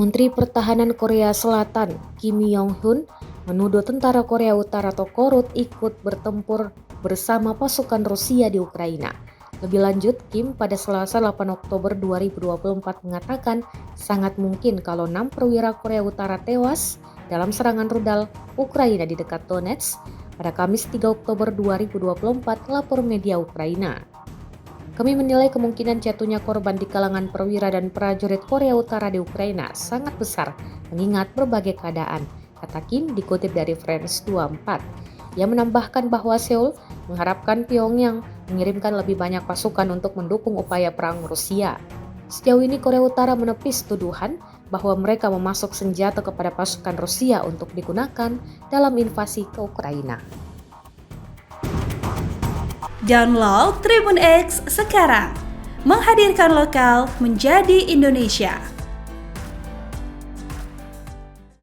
Menteri Pertahanan Korea Selatan Kim Yong-hyun menuduh tentara Korea Utara atau Korut ikut bertempur bersama pasukan Rusia di Ukraina. Lebih lanjut, Kim pada Selasa 8 Oktober 2024 mengatakan sangat mungkin kalau 6 perwira Korea Utara tewas dalam serangan rudal Ukraina di dekat Donetsk pada Kamis 3 Oktober 2024, lapor media Ukraina. Kami menilai kemungkinan jatuhnya korban di kalangan perwira dan prajurit Korea Utara di Ukraina sangat besar mengingat berbagai keadaan, kata Kim dikutip dari France 24. Ia menambahkan bahwa Seoul mengharapkan Pyongyang mengirimkan lebih banyak pasukan untuk mendukung upaya perang Rusia. Sejauh ini Korea Utara menepis tuduhan bahwa mereka memasuk senjata kepada pasukan Rusia untuk digunakan dalam invasi ke Ukraina. Download Tribun X sekarang, menghadirkan lokal menjadi Indonesia.